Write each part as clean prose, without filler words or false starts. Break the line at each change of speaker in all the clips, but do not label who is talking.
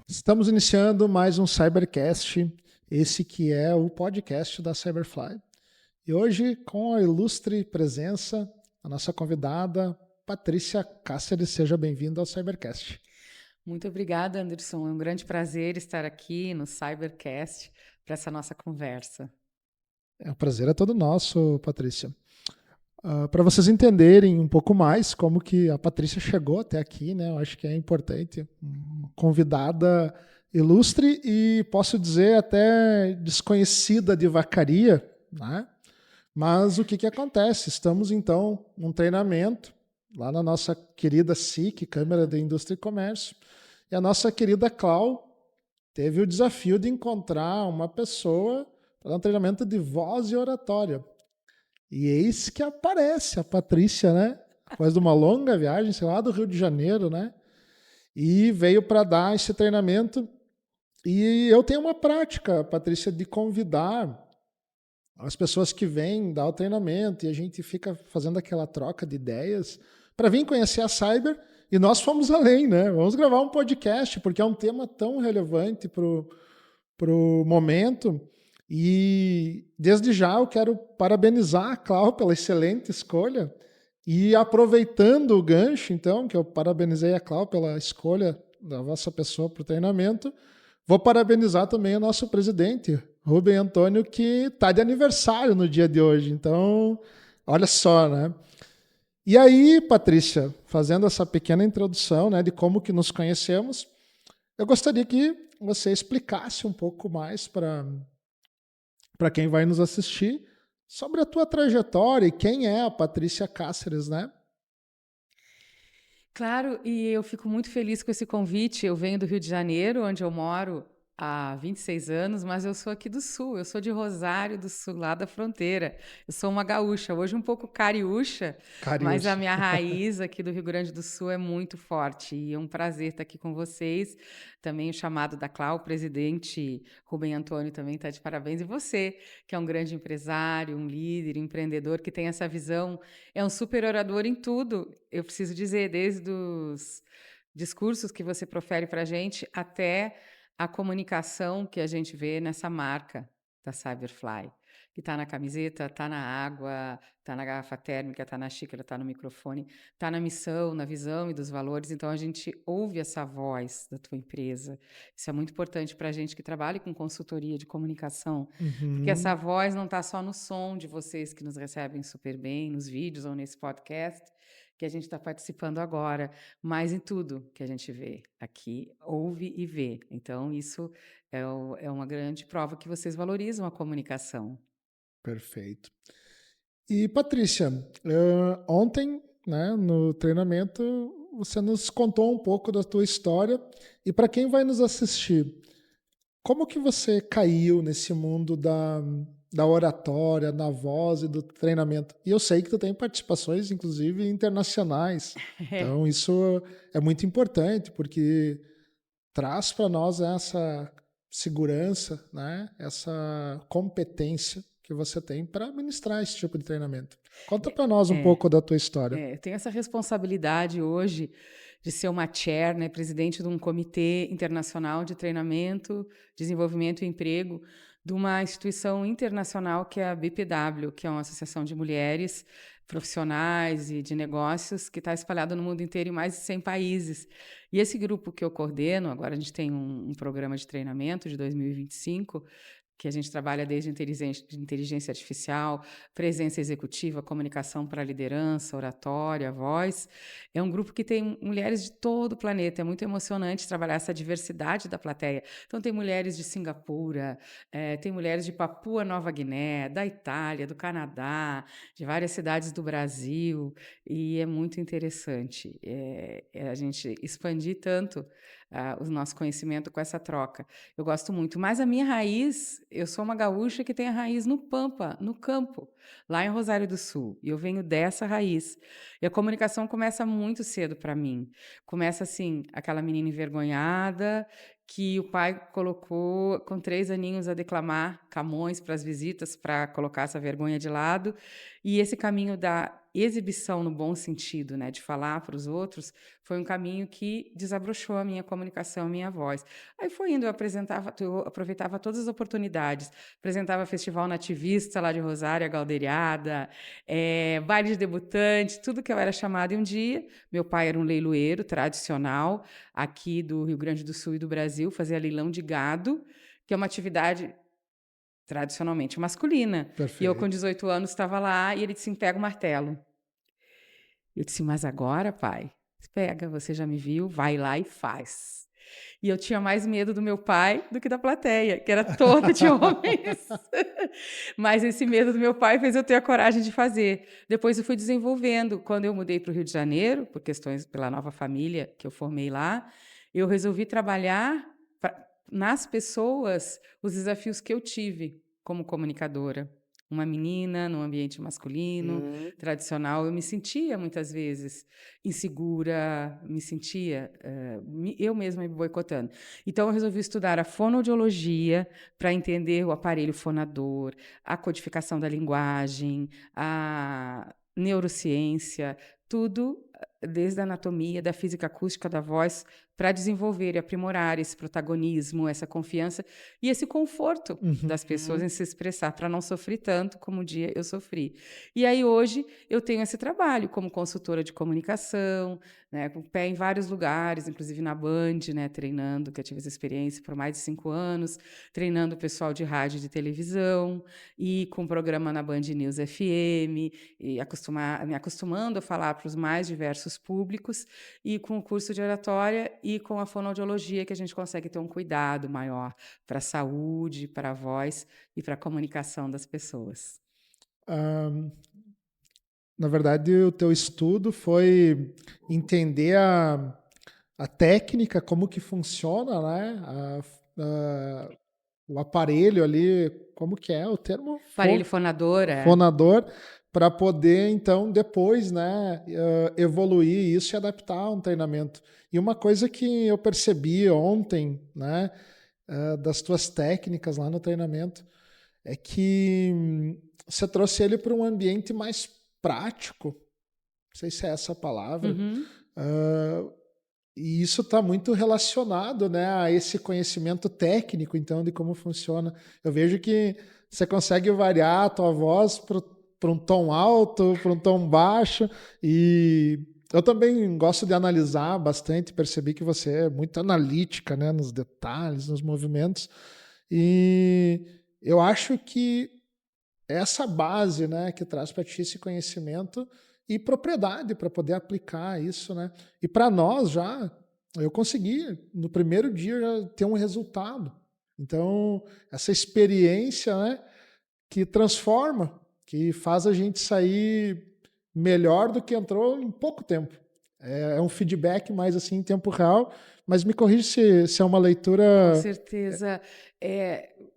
Estamos iniciando mais um Cybercast, esse que é o podcast da Cyberfly. E hoje, com a ilustre presença, a nossa convidada, Patrícia Cáceres. Seja bem-vinda ao Cybercast.
Muito obrigada, Anderson. É um grande prazer estar aqui no Cybercast para essa nossa conversa.
O prazer é todo nosso, Patrícia. Para vocês entenderem um pouco mais como que a Patrícia chegou até aqui, né? Eu acho que é importante. Uma convidada ilustre e, posso dizer, até desconhecida de vacaria, né? Mas o que acontece? Estamos, então, num treinamento lá na nossa querida SIC, Câmara de Indústria e Comércio, e a nossa querida Clau teve o desafio de encontrar uma pessoa para um treinamento de voz e oratória. E eis que aparece a Patrícia, né? Depois de uma longa viagem, sei lá, do Rio de Janeiro, né? E veio para dar esse treinamento. E eu tenho uma prática, Patrícia, de convidar as pessoas que vêm dar o treinamento e a gente fica fazendo aquela troca de ideias para vir conhecer a Cyber. E nós fomos além, né? Vamos gravar um podcast, porque é um tema tão relevante para o momento. E desde já eu quero parabenizar a Clau pela excelente escolha. E aproveitando o gancho, então, que eu parabenizei a Clau pela escolha da vossa pessoa para o treinamento, vou parabenizar também o nosso presidente, Rubem Antônio, que está de aniversário no dia de hoje. Então, olha só, né? E aí, Patrícia, fazendo essa pequena introdução, né, de como que nos conhecemos, eu gostaria que você explicasse um pouco mais para quem vai nos assistir sobre a tua trajetória e quem é a Patrícia Cáceres, né?
Claro, e eu fico muito feliz com esse convite. Eu venho do Rio de Janeiro, onde eu moro há 26 anos, mas eu sou aqui do Sul, eu sou de Rosário do Sul, lá da fronteira. Eu sou uma gaúcha, hoje um pouco cariúcha, mas a
Cariúcha.
minha raiz aqui do Rio Grande do Sul é muito forte. E é um prazer estar aqui com vocês. Também o chamado da Clau, o presidente Rubem Antônio também está de parabéns. E você, que é um grande empresário, um líder, um empreendedor, que tem essa visão, é um super orador em tudo. Eu preciso dizer, desde os discursos que você profere para a gente até a comunicação que a gente vê nessa marca da Cyberfly, que está na camiseta, está na água, está na garrafa térmica, está na xícara, está no microfone, está na missão, na visão e dos valores. Então, a gente ouve essa voz da tua empresa. Isso é muito importante para a gente que trabalha com consultoria de comunicação, porque essa voz não está só no som de vocês que nos recebem super bem, nos vídeos ou nesse podcast, que a gente está participando agora, mas em tudo que a gente vê aqui, ouve e vê. Então, isso é uma grande prova que vocês valorizam a comunicação.
Perfeito. E, Patrícia, ontem, né, no treinamento, você nos contou um pouco da tua história. E para quem vai nos assistir, como que você caiu nesse mundo da oratória, na voz e do treinamento? E eu sei que tu tem participações, inclusive, internacionais. Então, isso é muito importante, porque traz para nós essa segurança, né? Essa competência que você tem para ministrar esse tipo de treinamento. Conta para nós um
É,
pouco da tua história.
eu tenho essa responsabilidade hoje de ser uma chair, né, presidente de um comitê internacional de treinamento, desenvolvimento e emprego de uma instituição internacional que é a BPW, que é uma associação de mulheres profissionais e de negócios que está espalhada no mundo inteiro em mais de 100 países. E esse grupo que eu coordeno, agora a gente tem um programa de treinamento de 2025, que a gente trabalha desde inteligência artificial, presença executiva, comunicação para liderança, oratória, voz. É um grupo que tem mulheres de todo o planeta. É muito emocionante trabalhar essa diversidade da plateia. Então, tem mulheres de Singapura, tem mulheres de Papua Nova Guiné, da Itália, do Canadá, de várias cidades do Brasil, e é muito interessante a gente expandir tanto o nosso conhecimento com essa troca. Eu gosto muito, mas a minha raiz, eu sou uma gaúcha que tem a raiz no Pampa, no campo, lá em Rosário do Sul, e eu venho dessa raiz. E a comunicação começa muito cedo para mim. Começa assim, aquela menina envergonhada que o pai colocou com 3 aninhos a declamar Camões para as visitas, para colocar essa vergonha de lado, e esse caminho exibição no bom sentido, né, de falar para os outros, foi um caminho que desabrochou a minha comunicação, a minha voz. Aí foi indo, eu aproveitava todas as oportunidades, apresentava festival nativista lá de Rosário, a Galdeirada, baile de debutante, tudo que eu era chamada. E um dia, meu pai era um leiloeiro tradicional aqui do Rio Grande do Sul e do Brasil, fazia leilão de gado, que é uma atividade tradicionalmente masculina. E eu, com
Perfeito.
18 anos, estava lá e ele disse: pega o martelo. Eu disse: mas agora, pai? Pega, você já me viu, vai lá e faz. E eu tinha mais medo do meu pai do que da plateia, que era toda de homens. Mas esse medo do meu pai fez eu ter a coragem de fazer. Depois eu fui desenvolvendo. Quando eu mudei para o Rio de Janeiro, por questões pela nova família que eu formei lá, eu resolvi trabalhar nas pessoas os desafios que eu tive como comunicadora. Uma menina num ambiente masculino, tradicional, eu me sentia muitas vezes insegura, me sentia eu mesma me boicotando. Então, eu resolvi estudar a fonoaudiologia para entender o aparelho fonador, a codificação da linguagem, a neurociência, tudo desde a anatomia, da física acústica da voz, para desenvolver e aprimorar esse protagonismo, essa confiança e esse conforto das pessoas em se expressar, para não sofrer tanto como um dia eu sofri. E aí, hoje, eu tenho esse trabalho como consultora de comunicação, né, com o pé em vários lugares, inclusive na Band, né, treinando, que eu tive essa experiência por mais de 5 anos, treinando o pessoal de rádio e de televisão, e com o programa na Band News FM, e me acostumando a falar para os mais diversos públicos, e com o curso de oratória e com a fonoaudiologia, que a gente consegue ter um cuidado maior para a saúde, para a voz e para a comunicação das pessoas.
Na verdade, o teu estudo foi entender a técnica, como que funciona, né? O aparelho ali, como que é o termo?
Aparelho fonador,
Fonador, para poder, então, depois, né, evoluir isso e adaptar a um treinamento. E uma coisa que eu percebi ontem, né, das tuas técnicas lá no treinamento, é que você trouxe ele para um ambiente mais prático, não sei se é essa a palavra, e isso está muito relacionado, né, a esse conhecimento técnico, então, de como funciona. Eu vejo que você consegue variar a tua voz para um tom alto, para um tom baixo, e eu também gosto de analisar bastante, percebi que você é muito analítica, né, nos detalhes, nos movimentos, e eu acho que essa base, né, que traz para ti esse conhecimento e propriedade para poder aplicar isso, né? E para nós já, eu consegui no primeiro dia já ter um resultado. Então, essa experiência, né, que transforma, que faz a gente sair melhor do que entrou em pouco tempo. É um feedback mais assim em tempo real, mas me corrija se é uma
Com
leitura.
certeza.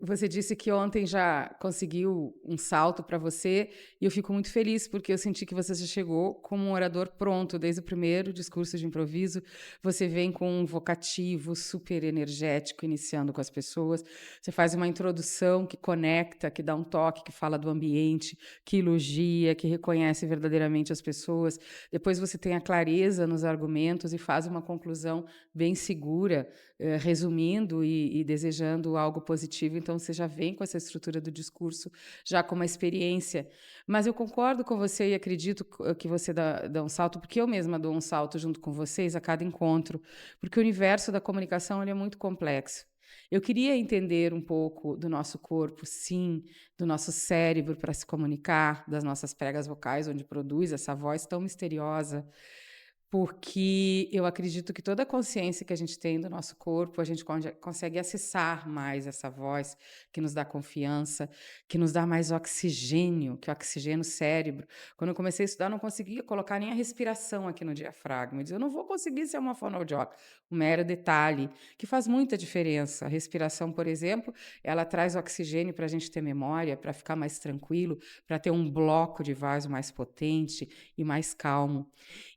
Você disse que ontem já conseguiu um salto para você, e eu fico muito feliz, porque eu senti que você já chegou como um orador pronto, desde o primeiro discurso de improviso. Você vem com um vocativo super energético, iniciando com as pessoas. Você faz uma introdução que conecta, que dá um toque, que fala do ambiente, que elogia, que reconhece verdadeiramente as pessoas. Depois você tem a clareza nos argumentos e faz uma conclusão bem segura, resumindo e desejando algo positivo. Então, você já vem com essa estrutura do discurso, já com uma experiência. Mas eu concordo com você e acredito que você dá um salto, porque eu mesma dou um salto junto com vocês a cada encontro, porque o universo da comunicação ele é muito complexo. Eu queria entender um pouco do nosso corpo, sim, do nosso cérebro para se comunicar, das nossas pregas vocais, onde produz essa voz tão misteriosa, porque eu acredito que toda a consciência que a gente tem do nosso corpo, a gente consegue acessar mais essa voz, que nos dá confiança, que nos dá mais oxigênio, que oxigena o cérebro. Quando eu comecei a estudar, eu não conseguia colocar nem a respiração aqui no diafragma. Eu dizia, eu não vou conseguir ser uma fonoaudióloga. Um mero detalhe, que faz muita diferença. A respiração, por exemplo, ela traz oxigênio para a gente ter memória, para ficar mais tranquilo, para ter um bloco de vaso mais potente e mais calmo.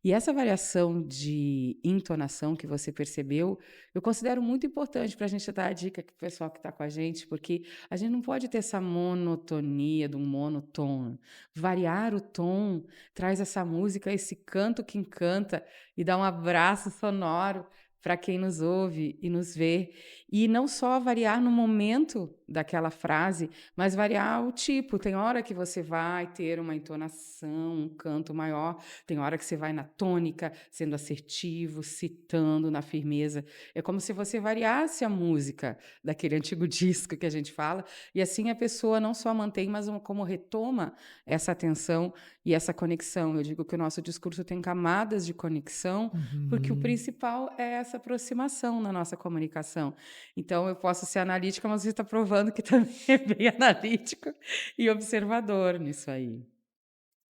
E essa variação de entonação que você percebeu, eu considero muito importante para a gente dar a dica para o pessoal que está com a gente, porque a gente não pode ter essa monotonia do monotom. Variar o tom traz essa música, esse canto que encanta e dá um abraço sonoro para quem nos ouve e nos vê. E não só variar no momento daquela frase, mas variar o tipo. Tem hora que você vai ter uma entonação, um canto maior, tem hora que você vai na tônica, sendo assertivo, citando na firmeza. É como se você variasse a música daquele antigo disco que a gente fala, e assim a pessoa não só mantém, mas como retoma essa atenção e essa conexão. Eu digo que o nosso discurso tem camadas de conexão, porque o
Uhum.
principal é essa aproximação na nossa comunicação. Então, eu posso ser analítica, mas você está provando que também é bem analítico e observador nisso aí.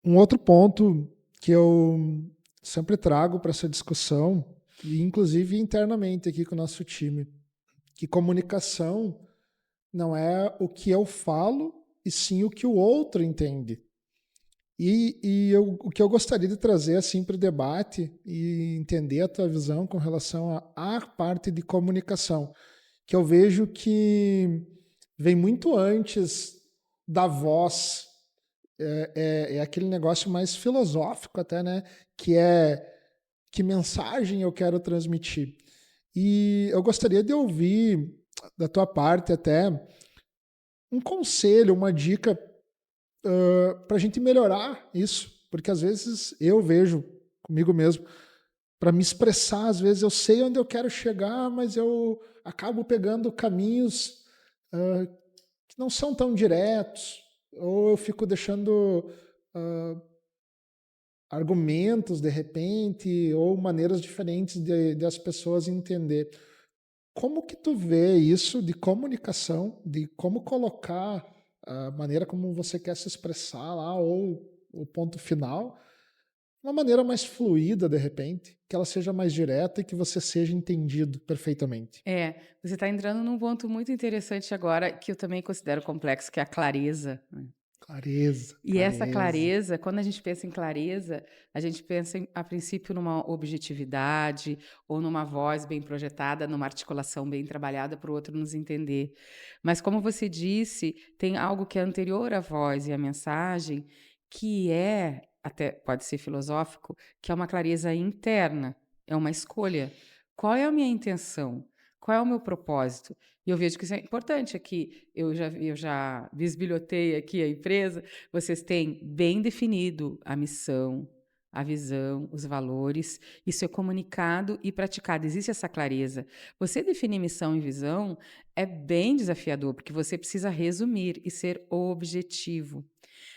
Um outro ponto que eu sempre trago para essa discussão, e inclusive internamente aqui com o nosso time, que comunicação não é o que eu falo, e sim o que o outro entende. O que eu gostaria de trazer assim para o debate e entender a tua visão com relação à parte de comunicação, que eu vejo que vem muito antes da voz, é aquele negócio mais filosófico até, né? Que é que mensagem eu quero transmitir. E eu gostaria de ouvir da tua parte até um conselho, uma dica para a gente melhorar isso, porque às vezes eu vejo comigo mesmo, para me expressar, às vezes eu sei onde eu quero chegar, mas eu acabo pegando caminhos que não são tão diretos, ou eu fico deixando uh, argumentos de repente, ou maneiras diferentes de as pessoas entender. Como que tu vê isso de comunicação, de como colocar a maneira como você quer se expressar lá, ou o ponto final, uma maneira mais fluida, de repente, que ela seja mais direta e que você seja entendido perfeitamente.
É, você está entrando num ponto muito interessante agora, que eu também considero complexo, que é a clareza, né.
Clareza,
E essa
clareza.
clareza, quando a gente pensa em clareza, a gente pensa a princípio numa objetividade ou numa voz bem projetada, numa articulação bem trabalhada para o outro nos entender. Mas como você disse, tem algo que é anterior à voz e à mensagem, que é, até pode ser filosófico, que é uma clareza interna, é uma escolha. Qual é a minha intenção? Qual é o meu propósito? E eu vejo que isso é importante aqui. Eu já bisbilhotei aqui a empresa. Vocês têm bem definido a missão, a visão, os valores. Isso é comunicado e praticado. Existe essa clareza. Você definir missão e visão é bem desafiador, porque você precisa resumir e ser objetivo.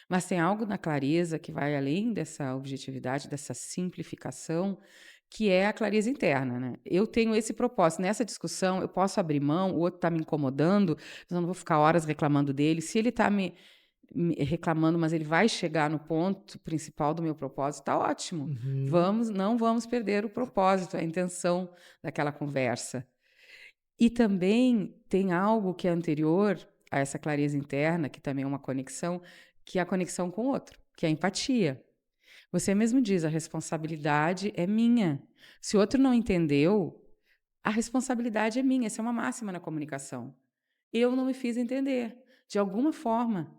Mas tem algo na clareza que vai além dessa objetividade, dessa simplificação, que é a clareza interna, né. Eu tenho esse propósito, nessa discussão eu posso abrir mão, o outro está me incomodando, eu não vou ficar horas reclamando dele, se ele está me reclamando, mas ele vai chegar no ponto principal do meu propósito, está ótimo.
Uhum.
Não vamos perder o propósito, a intenção daquela conversa. E também tem algo que é anterior a essa clareza interna, que também é uma conexão, que é a conexão com o outro, que é a empatia. Você mesmo diz: "A responsabilidade é minha". Se o outro não entendeu, a responsabilidade é minha, essa é uma máxima na comunicação. Eu não me fiz entender, de alguma forma.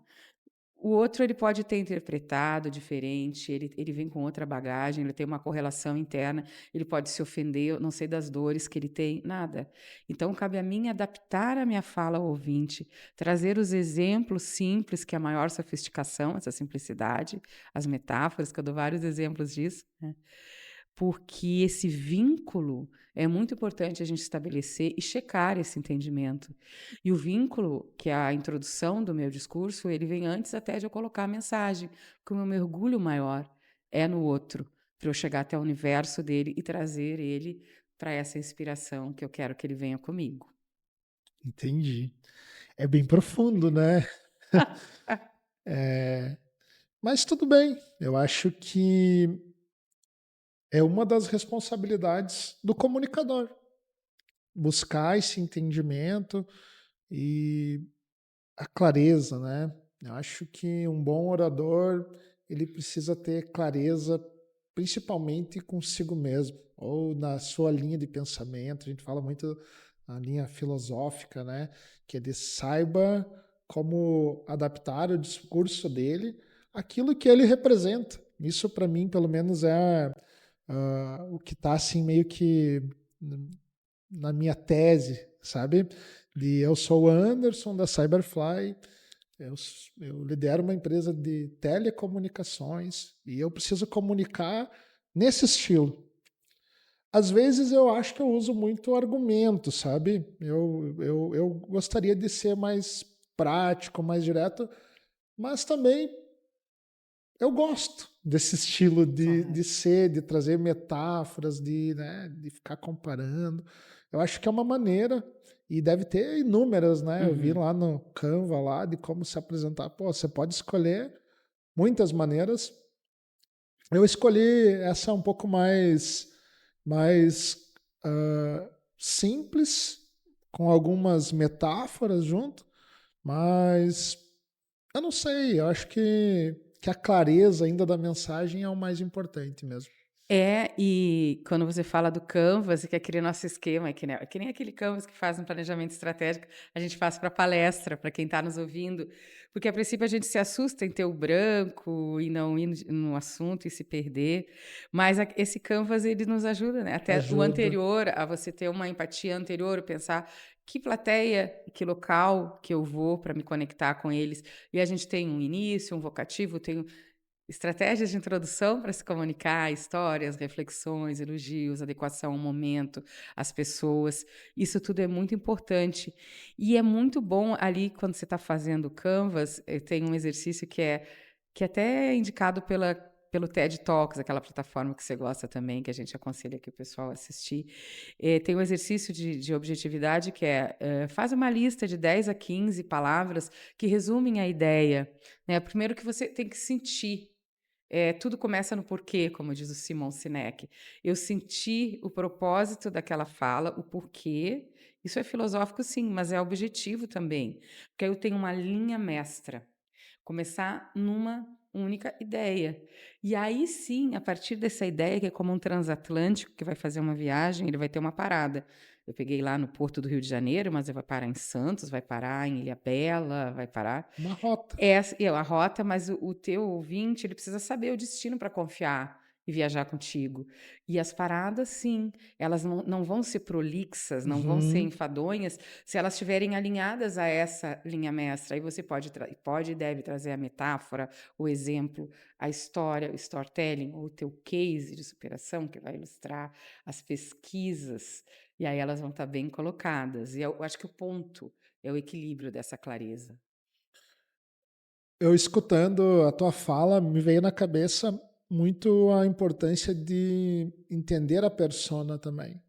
O outro ele pode ter interpretado diferente, ele vem com outra bagagem, ele tem uma correlação interna, ele pode se ofender, eu não sei das dores que ele tem, nada. Então cabe a mim adaptar a minha fala ao ouvinte, trazer os exemplos simples, que é a maior sofisticação, essa simplicidade, as metáforas, que eu dou vários exemplos disso, né. Porque esse vínculo é muito importante a gente estabelecer e checar esse entendimento. E o vínculo, que é a introdução do meu discurso, ele vem antes até de eu colocar a mensagem, porque o meu mergulho maior é no outro, para eu chegar até o universo dele e trazer ele para essa inspiração que eu quero que ele venha comigo.
Entendi. É bem profundo, né? É, mas tudo bem. Eu acho que é uma das responsabilidades do comunicador buscar esse entendimento e a clareza, né? Eu acho que um bom orador ele precisa ter clareza principalmente consigo mesmo, ou na sua linha de pensamento. A gente fala muito na linha filosófica, né? Que ele saiba como adaptar o discurso dele àquilo que ele representa. Isso, para mim, pelo menos, é o que está assim, meio que na minha tese, sabe? Eu sou o Anderson da Cyberfly, eu, eu lidero uma empresa de telecomunicações e eu preciso comunicar nesse estilo. Às vezes eu acho que eu uso muito argumento, sabe? Eu gostaria de ser mais prático, mais direto, mas também eu gosto desse estilo
Claro.
de ser, de trazer metáforas, né, de ficar comparando. Eu acho que é uma maneira, e deve ter inúmeras, né? Eu vi
Uhum.
lá no Canva lá de como se apresentar. Pô, você pode escolher muitas maneiras. Eu escolhi essa um pouco mais simples, com algumas metáforas junto, mas eu não sei, eu acho que a clareza ainda da mensagem é o mais importante mesmo.
É, e quando você fala do Canvas, que é aquele nosso esquema, que nem aquele Canvas que faz um planejamento estratégico, a gente faz para palestra, para quem está nos ouvindo, porque a princípio a gente se assusta em ter o branco e não ir no assunto e se perder, mas esse Canvas ele nos ajuda, né? Até o
Ajuda.
anterior, a você ter uma empatia anterior, pensar que plateia, que local que eu vou para me conectar com eles. E a gente tem um início, um vocativo, tem estratégias de introdução para se comunicar, histórias, reflexões, elogios, adequação ao momento, às pessoas. Isso tudo é muito importante. E é muito bom ali, quando você está fazendo o Canvas, tem um exercício que até é indicado pelo TED Talks, aquela plataforma que você gosta também, que a gente aconselha aqui o pessoal a assistir. Tem um exercício de objetividade que faz uma lista de 10 a 15 palavras que resumem a ideia. Né? Primeiro que você tem que sentir. Tudo começa no porquê, como diz o Simon Sinek. Eu senti o propósito daquela fala, o porquê. Isso é filosófico, sim, mas é objetivo também. Porque aí eu tenho uma linha mestra. Começar numa única ideia. E aí sim, a partir dessa ideia, que é como um transatlântico que vai fazer uma viagem, ele vai ter uma parada. Eu peguei lá no Porto do Rio de Janeiro, mas ele vai parar em Santos, vai parar em Ilhabela, vai parar
Uma rota.
é a rota, mas o teu ouvinte, ele precisa saber o destino para confiar e viajar contigo. E as paradas, sim, elas não vão ser prolixas, não vão ser
Uhum.
enfadonhas, se elas estiverem alinhadas a essa linha mestra. Aí você pode e deve trazer a metáfora, o exemplo, a história, o storytelling, ou o teu case de superação, que vai ilustrar as pesquisas, e aí elas vão estar bem colocadas. E eu acho que o ponto é o equilíbrio dessa clareza.
Eu escutando a tua fala, me veio na cabeça muito a importância de entender a persona também.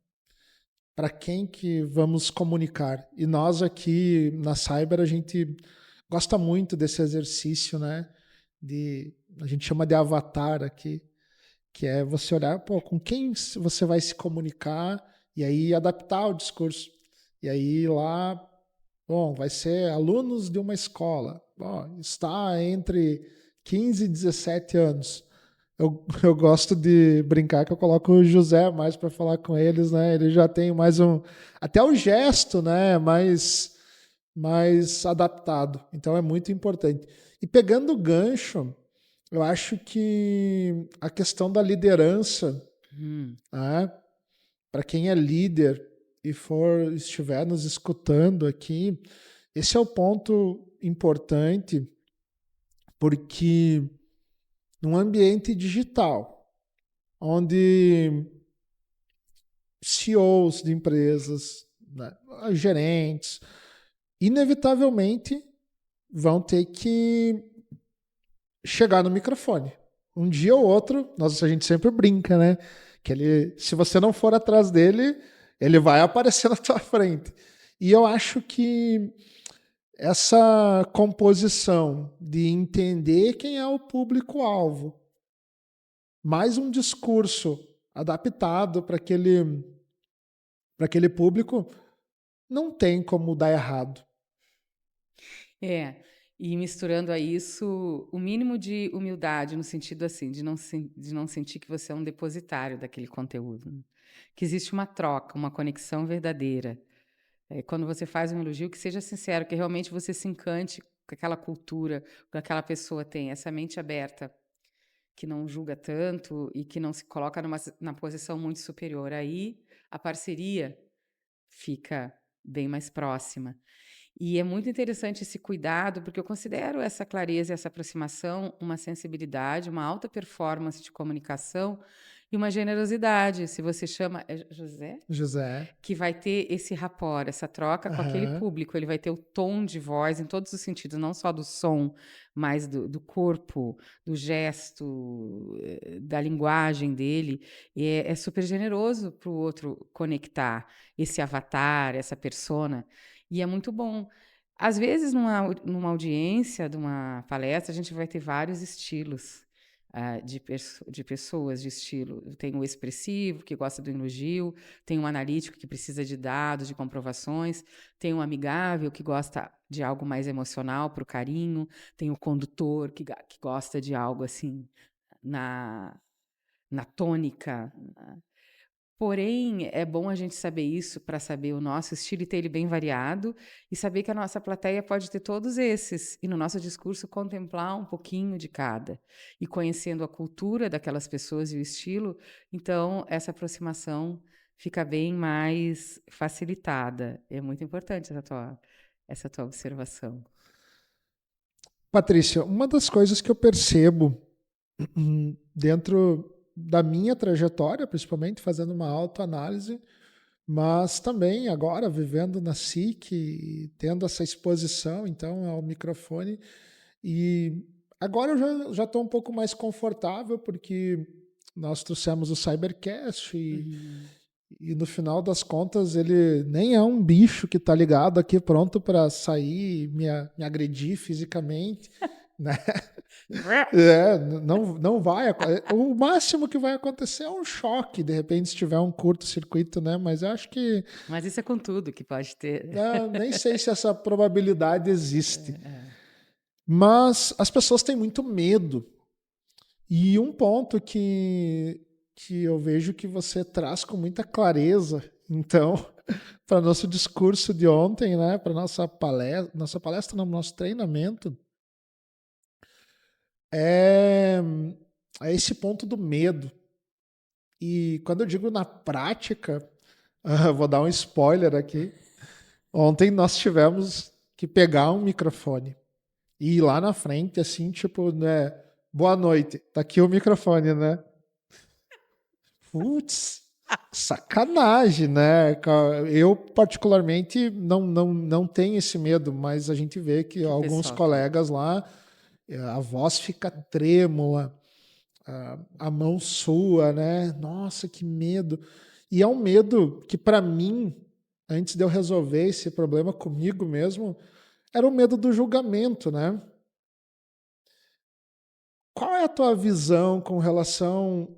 Para quem que vamos comunicar? E nós aqui na Cyber, a gente gosta muito desse exercício, né? A gente chama de avatar aqui, que é você olhar, pô, com quem você vai se comunicar e aí adaptar o discurso. E aí lá, bom, vai ser alunos de uma escola. Bom, está entre 15 e 17 anos. Eu gosto de brincar que eu coloco o José mais para falar com eles, né? Ele já tem mais um. Até o gesto, né? Mais adaptado. Então é muito importante. E pegando o gancho, eu acho que a questão da liderança,
Hum.
né? Para quem é líder e estiver nos escutando aqui, esse é o ponto importante, porque num ambiente digital, onde CEOs de empresas, né, gerentes, inevitavelmente vão ter que chegar no microfone. Um dia ou outro, a gente sempre brinca, né? Que se você não for atrás dele, ele vai aparecer na tua frente. E eu acho que essa composição de entender quem é o público-alvo, mais um discurso adaptado para aquele público, não tem como dar errado.
É. e misturando a isso o mínimo de humildade, no sentido assim, de não sentir que você é um depositário daquele conteúdo, né? Que existe uma troca, uma conexão verdadeira. Quando você faz um elogio, que seja sincero, que realmente você se encante com aquela cultura, com que aquela pessoa tem, essa mente aberta, que não julga tanto e que não se coloca na posição muito superior. Aí a parceria fica bem mais próxima. E é muito interessante esse cuidado, porque eu considero essa clareza e essa aproximação uma sensibilidade, uma alta performance de comunicação e uma generosidade. Se você chama. É José?
José.
Que vai ter esse rapport, essa troca com aquele
Aham.
público. Ele vai ter o tom de voz em todos os sentidos, não só do som, mas do corpo, do gesto, da linguagem dele. E é super generoso para o outro conectar esse avatar, essa persona. E é muito bom. Às vezes, numa audiência, de uma palestra, a gente vai ter vários estilos de pessoas de estilo. Tem o expressivo, que gosta do elogio, tem um analítico que precisa de dados, de comprovações, tem um amigável que gosta de algo mais emocional, para o carinho, tem o condutor que gosta de algo assim na, na tônica. Porém, é bom a gente saber isso para saber o nosso estilo e ter ele bem variado e saber que a nossa plateia pode ter todos esses e no nosso discurso contemplar um pouquinho de cada e conhecendo a cultura daquelas pessoas e o estilo, então essa aproximação fica bem mais facilitada. É muito importante essa tua observação.
Patrícia, uma das coisas que eu percebo dentro da minha trajetória, principalmente fazendo uma autoanálise, mas também agora vivendo na SIC e tendo essa exposição então ao microfone, e agora eu já estou um pouco mais confortável porque nós trouxemos o Cybercast
Uhum.
e no final das contas ele nem é um bicho que está ligado aqui pronto para sair e me agredir fisicamente, né? Não vai. O máximo que vai acontecer é um choque, de repente, se tiver um curto-circuito, né? Mas eu acho que
Mas isso é com tudo que pode ter.
nem sei se essa probabilidade existe.
É.
Mas as pessoas têm muito medo. E um ponto que eu vejo que você traz com muita clareza, então, para nosso discurso de ontem, né? Para nossa palestra, não, nosso treinamento, é, é esse ponto do medo. E quando eu digo na prática, vou dar um spoiler aqui. Ontem nós tivemos que pegar um microfone e ir lá na frente, assim, tipo, né? Boa noite, tá aqui o microfone, né? Putz, sacanagem, né? Eu, particularmente, não tenho esse medo, mas a gente vê que
Que o
alguns
pessoal tem.
colegas lá, a voz fica trêmula, a mão sua, né? Nossa, que medo. E é um medo que, para mim, antes de eu resolver esse problema comigo mesmo, era o medo do julgamento, né? Qual é a tua visão com relação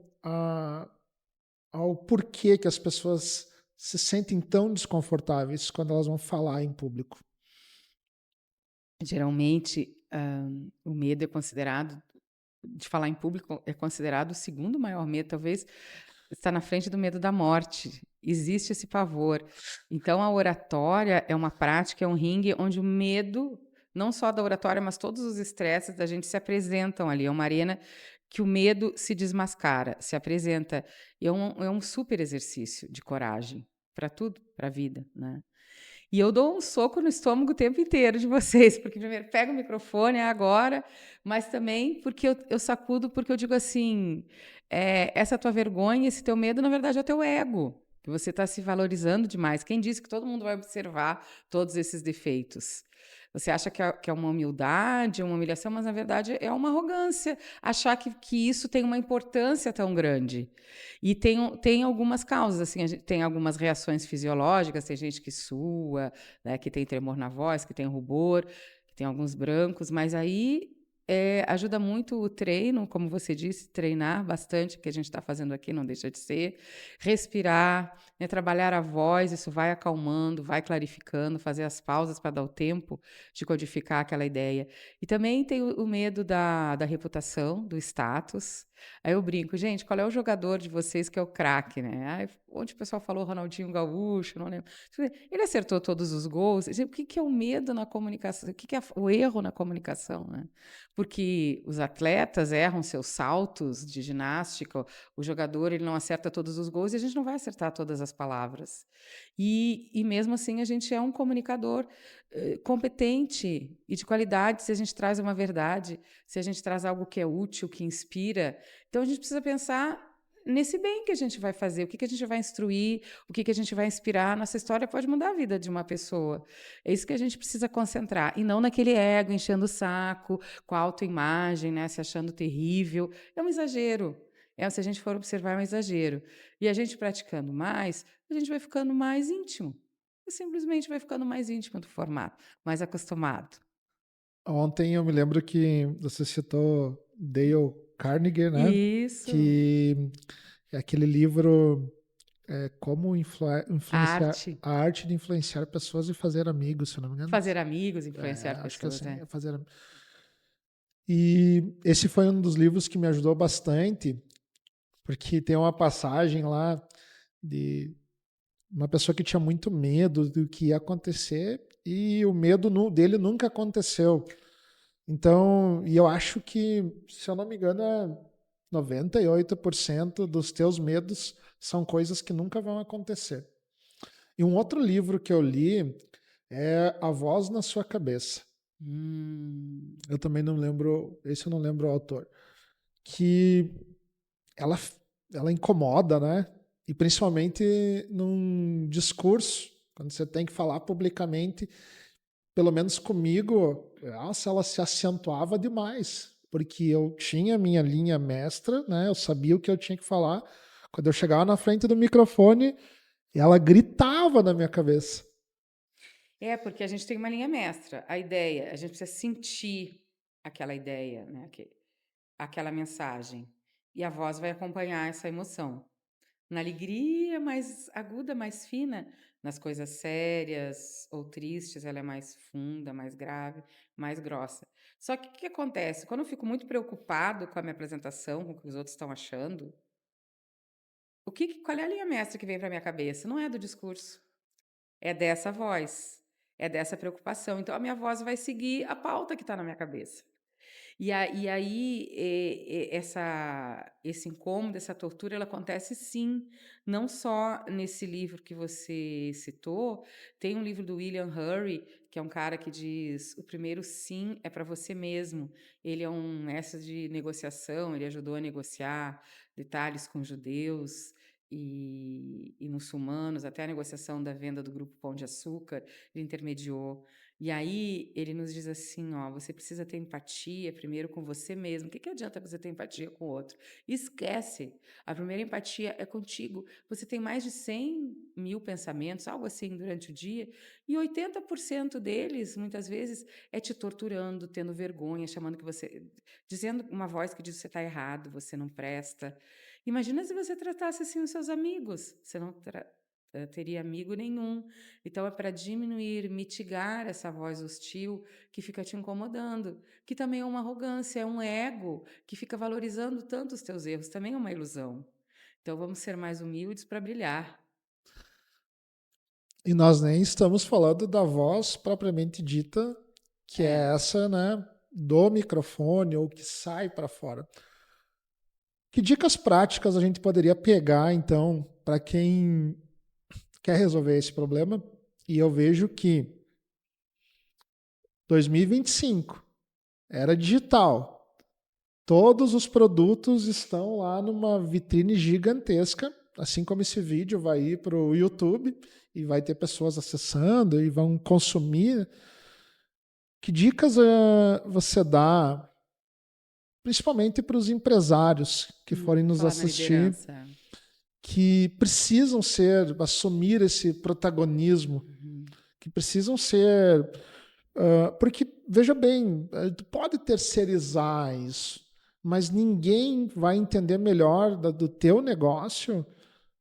ao porquê que as pessoas se sentem tão desconfortáveis quando elas vão falar em público?
Geralmente, o medo é considerado de falar em público é considerado o segundo maior medo, talvez está na frente do medo da morte. Existe esse pavor. Então, a oratória é uma prática, é um ringue onde o medo, não só da oratória, mas todos os estresses da gente se apresentam ali. É uma arena que o medo se desmascara, se apresenta. E é um super exercício de coragem para tudo, para a vida, né? E eu dou um soco no estômago o tempo inteiro de vocês, porque primeiro pego o microfone, é agora, mas também porque eu sacudo, porque eu digo assim, essa tua vergonha, esse teu medo, na verdade, é o teu ego, que você está se valorizando demais. Quem disse que todo mundo vai observar todos esses defeitos? Você acha que é uma humildade, uma humilhação, mas na verdade é uma arrogância achar que isso tem uma importância tão grande. E tem algumas causas, assim, tem algumas reações fisiológicas, tem gente que sua, né, que tem tremor na voz, que tem rubor, que tem alguns brancos, mas aí ajuda muito o treino, como você disse, treinar bastante, que a gente está fazendo aqui, não deixa de ser. Respirar, né, trabalhar a voz, isso vai acalmando, vai clarificando, fazer as pausas para dar o tempo de codificar aquela ideia. E também tem o medo da reputação, do status. Aí eu brinco, gente, qual é o jogador de vocês que é o craque, né? Aí, onde o pessoal falou Ronaldinho Gaúcho, não lembro. Ele acertou todos os gols. O que é o medo na comunicação? O que é o erro na comunicação, né? Porque os atletas erram seus saltos de ginástica, o jogador ele não acerta todos os gols e a gente não vai acertar todas as palavras. E mesmo assim a gente é um comunicador competente e de qualidade se a gente traz uma verdade, se a gente traz algo que é útil, que inspira. Então a gente precisa pensar nesse bem que a gente vai fazer, o que a gente vai instruir, o que a gente vai inspirar. Nossa história pode mudar a vida de uma pessoa. É isso que a gente precisa concentrar, e não naquele ego enchendo o saco, com a autoimagem, né, se achando terrível. É um exagero. Se a gente for observar, é um exagero. E a gente praticando mais, a gente vai ficando mais íntimo. E simplesmente vai ficando mais íntimo do formato, mais acostumado.
Ontem eu me lembro que você citou Dale Carnegie, né?
Isso.
Que é aquele livro Como
A
Influenciar
arte.
a Arte de Influenciar Pessoas e Fazer Amigos, se eu não me engano.
Fazer amigos, influenciar
Acho que é
pessoas,
assim,
é.
é fazer. E esse foi um dos livros que me ajudou bastante, porque tem uma passagem lá de uma pessoa que tinha muito medo do que ia acontecer e o medo dele nunca aconteceu. Então, e eu acho que, se eu não me engano, 98% dos teus medos são coisas que nunca vão acontecer. E um outro livro que eu li é A Voz na Sua Cabeça. Eu também não lembro, esse eu não lembro o autor. Que ela, ela incomoda, né? E principalmente num discurso, quando você tem que falar publicamente, pelo menos comigo, nossa, ela se acentuava demais, porque eu tinha minha linha mestra, né? Eu sabia o que eu tinha que falar. Quando eu chegava na frente do microfone, ela gritava na minha cabeça.
Porque a gente tem uma linha mestra. A ideia, a gente precisa sentir aquela ideia, né? Aquela mensagem. E a voz vai acompanhar essa emoção. Na alegria mais aguda, mais fina, nas coisas sérias ou tristes, ela é mais funda, mais grave, mais grossa. Só que o que acontece? Quando eu fico muito preocupado com a minha apresentação, com o que os outros estão achando, qual é a linha mestra que vem para minha cabeça? Não é do discurso. É dessa voz, é dessa preocupação. Então, a minha voz vai seguir a pauta que está na minha cabeça. E aí, esse incômodo, essa tortura, ela acontece sim, não só nesse livro que você citou, tem um livro do William Ury, que é um cara que diz: o primeiro sim é para você mesmo. Ele é um mestre de negociação, ele ajudou a negociar detalhes com judeus e muçulmanos, até a negociação da venda do Grupo Pão de Açúcar, ele intermediou. E aí ele nos diz assim, ó, você precisa ter empatia primeiro com você mesmo. O que adianta você ter empatia com o outro? Esquece. A primeira empatia é contigo. Você tem mais de 100.000 pensamentos, algo assim, durante o dia, e 80% deles, muitas vezes, é te torturando, tendo vergonha, chamando que você... dizendo uma voz que diz que você está errado, você não presta. Imagina se você tratasse assim os seus amigos. Você não teria amigo nenhum. Então, é para diminuir, mitigar essa voz hostil que fica te incomodando, que também é uma arrogância, é um ego que fica valorizando tanto os teus erros, também é uma ilusão. Então, vamos ser mais humildes para brilhar.
E nós nem estamos falando da voz propriamente dita, que é
É.
essa, né, do microfone ou que sai para fora. Que dicas práticas a gente poderia pegar, então, para quem quer resolver esse problema? E eu vejo que 2025 era digital. Todos os produtos estão lá numa vitrine gigantesca, assim como esse vídeo vai ir para o YouTube e vai ter pessoas acessando e vão consumir. Que dicas você dá, principalmente para os empresários que forem nos
Falar na
assistir,
liderança.
que precisam assumir esse protagonismo,
Uhum.
que precisam ser Porque, veja bem, tu pode terceirizar isso, mas ninguém vai entender melhor do teu negócio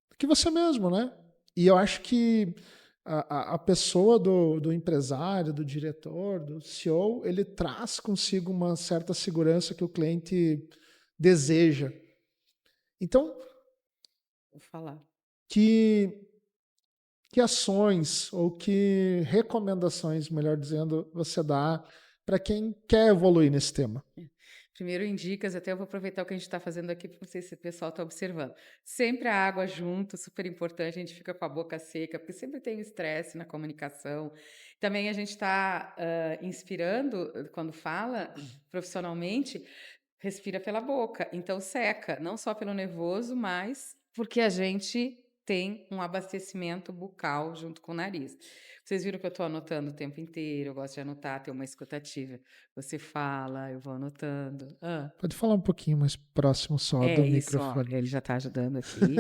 do que você mesmo, né? E eu acho que a pessoa do empresário, do diretor, do CEO, ele traz consigo uma certa segurança que o cliente deseja. Então,
Vou falar.
que, que ações ou que recomendações, melhor dizendo, você dá para quem quer evoluir nesse tema?
Primeiro em dicas, até eu vou aproveitar o que a gente está fazendo aqui, para não sei se o pessoal está observando. Sempre a água junto, super importante, a gente fica com a boca seca, porque sempre tem o estresse na comunicação. Também a gente está inspirando, quando fala profissionalmente, respira pela boca, então seca, não só pelo nervoso, mas porque a gente tem um abastecimento bucal junto com o nariz. Vocês viram que eu estou anotando o tempo inteiro, eu gosto de anotar, ter uma escutativa. Você fala, eu vou anotando.
Pode falar um pouquinho mais próximo só do
É isso, ó,
microfone.
ele já está ajudando aqui,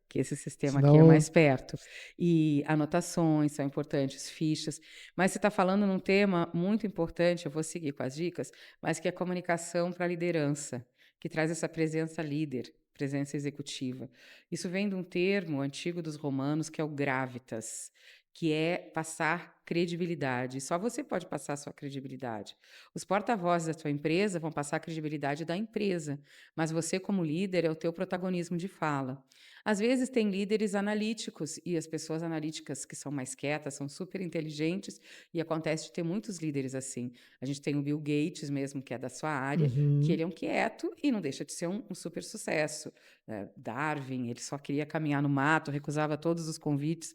que esse sistema aqui é
Senão,
mais perto. E anotações são importantes, fichas. Mas você está falando num tema muito importante, eu vou seguir com as dicas, mas que é a comunicação para a liderança, que traz essa presença líder, presença executiva. Isso vem de um termo antigo dos romanos, que é o gravitas, que é passar credibilidade. Só você pode passar a sua credibilidade. Os porta-vozes da sua empresa vão passar a credibilidade da empresa, mas você, como líder, é o teu protagonismo de fala. Às vezes tem líderes analíticos e as pessoas analíticas que são mais quietas são super inteligentes e acontece de ter muitos líderes assim. A gente tem o Bill Gates mesmo, que é da sua área, que ele é um quieto e não deixa de ser um super sucesso. Darwin, ele só queria caminhar no mato, recusava todos os convites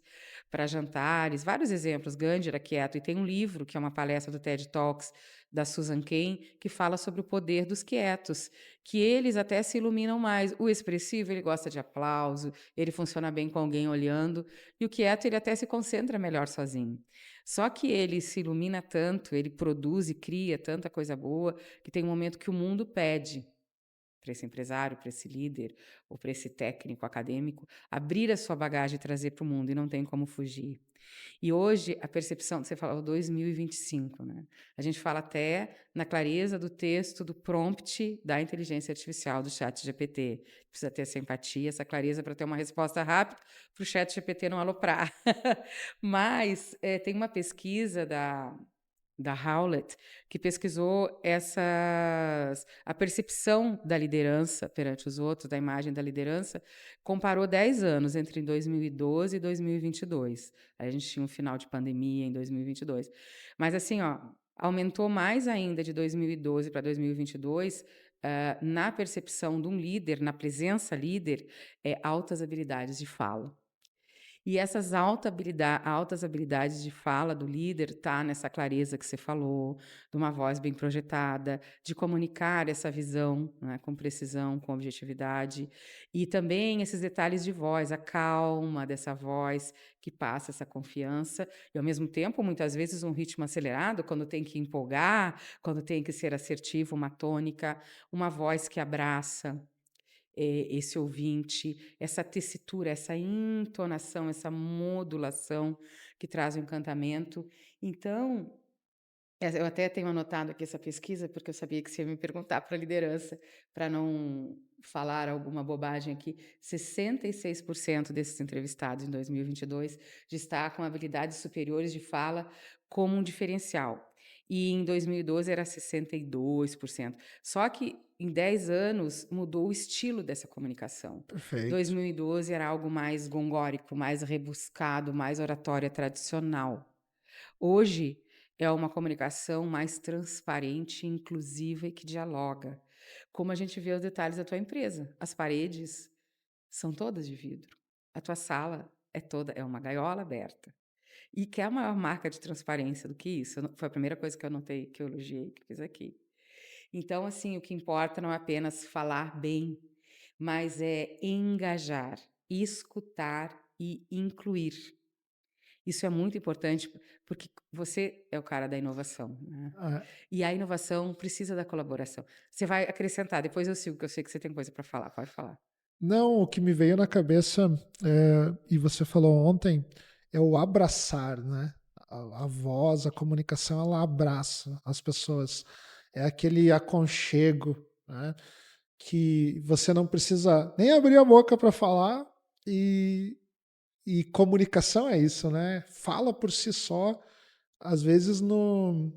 para jantares. Vários exemplos. Gandhi era quieto e tem um livro que é uma palestra do TED Talks da Susan Cain, que fala sobre o poder dos quietos, que eles até se iluminam mais. O expressivo, ele gosta de aplauso, ele funciona bem com alguém olhando, e o quieto, ele até se concentra melhor sozinho. Só que ele se ilumina tanto, ele produz e cria tanta coisa boa, que tem um momento que o mundo pede para esse empresário, para esse líder, ou para esse técnico acadêmico, abrir a sua bagagem e trazer para o mundo, e não tem como fugir. E hoje, a percepção, você falou 2025, né? A gente fala até na clareza do texto, do prompt da inteligência artificial, do chat GPT. Precisa ter essa empatia, essa clareza para ter uma resposta rápida para o chat GPT não aloprar. Mas tem uma pesquisa da Howlett, que pesquisou a percepção da liderança perante os outros, da imagem da liderança, comparou 10 anos entre 2012 e 2022. Aí a gente tinha um final de pandemia em 2022. Mas assim, ó, aumentou mais ainda de 2012 para 2022, na percepção de um líder, na presença líder, altas habilidades de fala. E essas altas habilidades de fala do líder tá nessa clareza que você falou, de uma voz bem projetada, de comunicar essa visão, né, com precisão, com objetividade, e também esses detalhes de voz, a calma dessa voz que passa essa confiança, e ao mesmo tempo, muitas vezes, um ritmo acelerado, quando tem que empolgar, quando tem que ser assertivo, uma tônica, uma voz que abraça esse ouvinte, essa tessitura, essa entonação, essa modulação que traz o encantamento. Então, eu até tenho anotado aqui essa pesquisa, porque eu sabia que você ia me perguntar para a liderança, para não falar alguma bobagem aqui. 66% desses entrevistados em 2022 destacam habilidades superiores de fala como um diferencial. E em 2012 era 62%. Só que em 10 anos mudou o estilo dessa comunicação.
perfeito.
2012 era algo mais gongórico, mais rebuscado, mais oratória tradicional. Hoje é uma comunicação mais transparente, inclusiva e que dialoga. Como a gente vê os detalhes da tua empresa. As paredes são todas de vidro. A tua sala é uma gaiola aberta. E que é a maior marca de transparência do que isso? Foi a primeira coisa que eu notei, que eu elogiei, que fiz aqui. Então, assim, o que importa não é apenas falar bem, mas é engajar, escutar e incluir. Isso é muito importante, porque você é o cara da inovação, né?
Ah,
E a inovação precisa da colaboração. Você vai acrescentar, depois eu sigo, que eu sei que você tem coisa para falar, pode falar.
não, o que me veio na cabeça, e você falou ontem, é o abraçar, né? a voz, a comunicação, ela abraça as pessoas. É aquele aconchego, né? Que você não precisa nem abrir a boca para falar e, e comunicação é isso, né? Fala por si só, às vezes no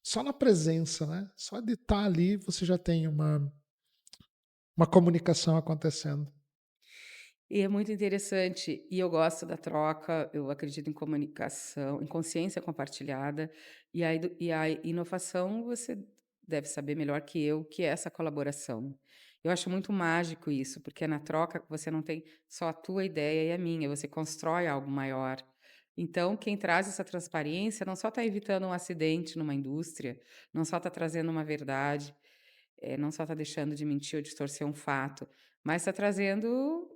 só na presença, né? Só de estar ali você já tem uma comunicação acontecendo.
E é muito interessante, e eu gosto da troca, eu acredito em comunicação, em consciência compartilhada, e a inovação você deve saber melhor que eu, que é essa colaboração. Eu acho muito mágico isso, porque na troca você não tem só a tua ideia e a minha, você constrói algo maior. Então, quem traz essa transparência não só está evitando um acidente numa indústria, não só está trazendo uma verdade, não só está deixando de mentir ou distorcer um fato, mas está trazendo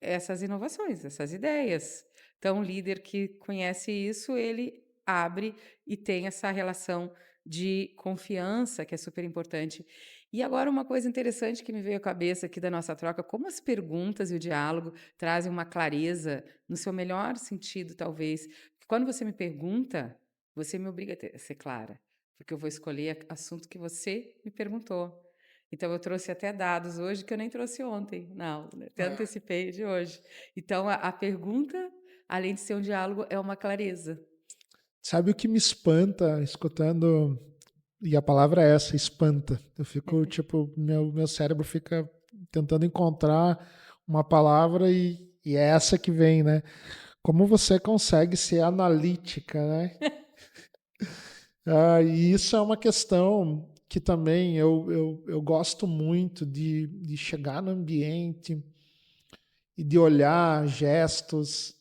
essas inovações, essas ideias. Então, o líder que conhece isso, ele abre e tem essa relação de confiança, que é super importante. E agora, uma coisa interessante que me veio à cabeça aqui da nossa troca, como as perguntas e o diálogo trazem uma clareza, no seu melhor sentido, talvez. Porque quando você me pergunta, você me obriga a ser clara, porque eu vou escolher assunto que você me perguntou. Então eu trouxe até dados hoje que eu nem trouxe ontem na aula, né, até antecipei de hoje. Então a pergunta, além de ser um diálogo, é uma clareza.
Sabe o que me espanta escutando, e a palavra é essa, espanta. Eu fico, tipo, meu cérebro fica tentando encontrar uma palavra e é essa que vem, né? Como você consegue ser analítica, né? E isso é uma questão que também eu gosto muito de chegar no ambiente e de olhar gestos,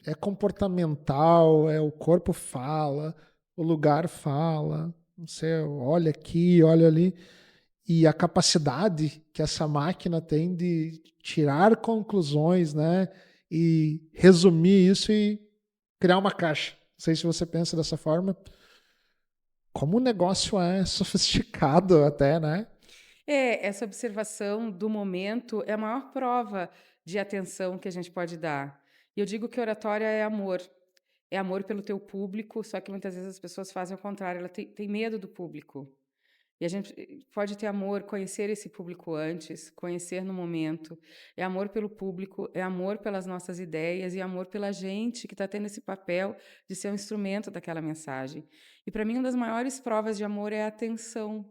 é comportamental, é o corpo fala, o lugar fala, você olha aqui, olha ali, e a capacidade que essa máquina tem de tirar conclusões, né, e resumir isso e criar uma caixa. Não sei se você pensa dessa forma. Como o negócio é sofisticado até, né?
É, essa observação do momento é a maior prova de atenção que a gente pode dar. E eu digo que oratória é amor. É amor pelo teu público, só que muitas vezes as pessoas fazem o contrário, ela tem medo do público. E a gente pode ter amor, conhecer esse público antes, conhecer no momento. É amor pelo público, é amor pelas nossas ideias e amor pela gente que está tendo esse papel de ser um instrumento daquela mensagem. E para mim, uma das maiores provas de amor é a atenção.